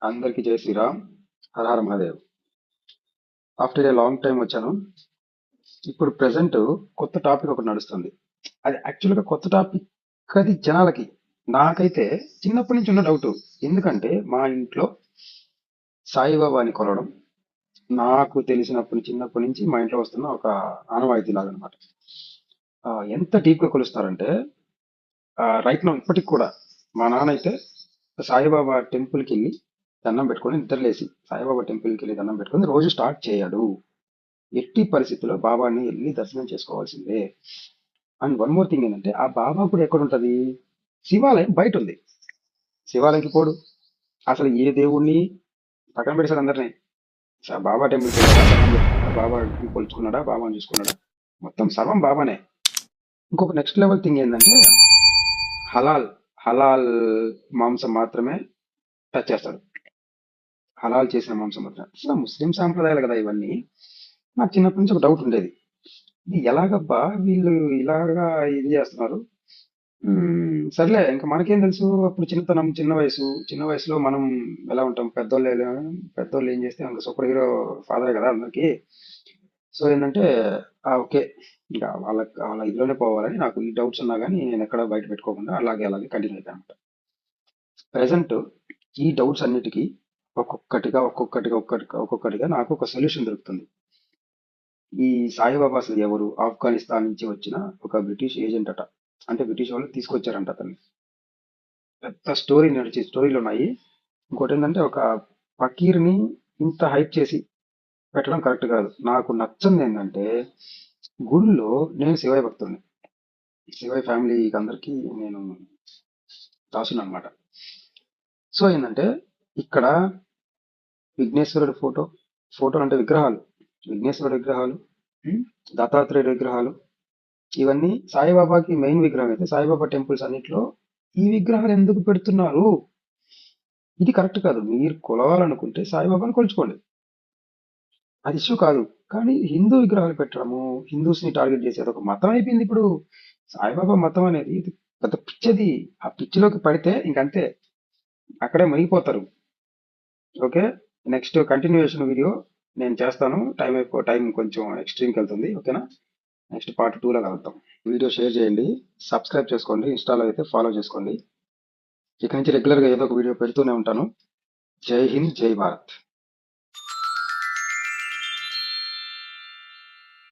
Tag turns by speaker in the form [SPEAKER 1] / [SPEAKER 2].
[SPEAKER 1] అందరికీ జై Shriram. Hara Hara Mahadev. After a long time వచ్చాను. ఇప్పుడు ప్రెసెంట్ కొత్త టాపిక్ ఒకటి నడుస్తుంది. అది యాక్చువల్గా కొత్త టాపిక్, అది జనాలకి. నాకైతే చిన్నప్పటి నుంచి ఉన్న డౌట్. ఎందుకంటే మా ఇంట్లో సాయిబాబాని కొలవడం నాకు తెలిసినప్పటి చిన్నప్పటి నుంచి మా ఇంట్లో వస్తున్న ఒక ఆనవాయితీ లాగా అనమాట. ఎంత డీప్ గా కొలుస్తారంటే రైట్ నౌ ఇప్పటికి కూడా మా నాన్న అయితే సాయిబాబా టెంపుల్కి వెళ్ళి దండం పెట్టుకొని నిద్రలేసి సాయిబాబా టెంపుల్కి వెళ్ళి దండం పెట్టుకొని రోజు స్టార్ట్ చేయడు. ఎట్టి పరిస్థితుల్లో బాబాని వెళ్ళి దర్శనం చేసుకోవాల్సిందే. అండ్ వన్ మోర్ థింగ్ ఏంటంటే ఆ బాబా కూడా ఎక్కడ ఉంటది? శివాలయం బయట ఉంది. శివాలయంకి పోడు. అసలు ఏ దేవుణ్ణి పక్కన పెట్టేశాడు అందరినీ. బాబా టెంపుల్కి వెళ్ళాడా, దండం పెట్టుకున్నాడా, బాబా కొలుచుకున్నాడా, బాబాని చూసుకున్నాడా, మొత్తం సర్వం బాబానే. ఇంకొక నెక్స్ట్ లెవెల్ థింగ్ ఏంటంటే హలాల్ హలాల్ మాంసం మాత్రమే టచ్ చేస్తాడు. హలాల్ చేసిన మాంసం మాత్రమే. అసలు ముస్లిం సాంప్రదాయాలు కదా ఇవన్నీ. నాకు చిన్నప్పటి నుంచి ఒక డౌట్ ఉండేది. ఇది ఎలాగబ్బా వీళ్ళు ఇలాగా ఇది చేస్తున్నారు? సర్లే, ఇంకా మనకేం తెలుసు. అప్పుడు చిన్నతనం, చిన్న వయసులో మనం ఎలా ఉంటాం? పెద్దోళ్ళు ఏం చేస్తే అంత సూపర్ హీరో ఫాదరే కదా అందరికి. సో ఏంటంటే ఓకే, ఇంకా వాళ్ళ ఇదిలోనే పోవాలని నాకు ఈ డౌట్స్ ఉన్నా కానీ నేను ఎక్కడ బయట పెట్టుకోకుండా అలాగే కంటిన్యూ అయిపోయాను అనమాట. ప్రెసెంట్ ఈ డౌట్స్ అన్నిటికీ ఒక్కొక్కటిగా నాకు ఒక సొల్యూషన్ దొరుకుతుంది. ఈ సాయిబాబా అసలు ఎవరు? ఆఫ్ఘనిస్తాన్ నుంచి వచ్చిన ఒక బ్రిటిష్ ఏజెంట్ అట. అంటే బ్రిటిష్ వాళ్ళు తీసుకొచ్చారంట అతన్ని. పెద్ద స్టోరీ నడిచే స్టోరీలు ఉన్నాయి. ఇంకోటి ఏంటంటే ఒక ఫకీర్ని ఇంత హైప్ చేసి పెట్టడం కరెక్ట్ కాదు. నాకు నచ్చంది ఏంటంటే గుడిలో నేను శివయ్య భక్తుడిని. శివయ్య ఫ్యామిలీకి అందరికీ నేను దాసుని అనమాట. సో ఏంటంటే ఇక్కడ విఘ్నేశ్వరుడి ఫోటోలు అంటే విగ్రహాలు, విఘ్నేశ్వరుడి విగ్రహాలు, ఉమ్, దత్తాత్రేయుడి విగ్రహాలు, ఇవన్నీ సాయిబాబాకి మెయిన్ విగ్రహం అయితే సాయిబాబా టెంపుల్స్ అన్నిట్లో ఈ విగ్రహాలు ఎందుకు పెడుతున్నారు? ఇది కరెక్ట్ కాదు. మీరు కొలవాలనుకుంటే సాయిబాబాని కొలుచుకోండి, అది ఇష్యూ కాదు. కానీ హిందూ విగ్రహాలు పెట్టడము, హిందూస్ ని టార్గెట్ చేసేది ఒక మతం అయిపోయింది ఇప్పుడు. సాయిబాబా మతం అనేది ఇది పెద్ద పిచ్చది. ఆ పిచ్చిలోకి పడితే ఇంకంతే, అక్కడే మునిగిపోతారు. ఓకే, నెక్స్ట్ కంటిన్యూయేషన్ వీడియో నేను చేస్తాను. టైం కొంచెం ఎక్స్ట్రీమ్కి వెళ్తుంది. ఓకేనా? నెక్స్ట్ పార్ట్ 2లో కలుద్దాం. వీడియో షేర్ చేయండి, సబ్స్క్రైబ్ చేసుకోండి, ఇన్స్టాలో అయితే ఫాలో చేసుకోండి. ఇక నుంచి రెగ్యులర్గా ఏదో ఒక వీడియో పెడుతూనే ఉంటాను. జై హింద్, జై భారత్.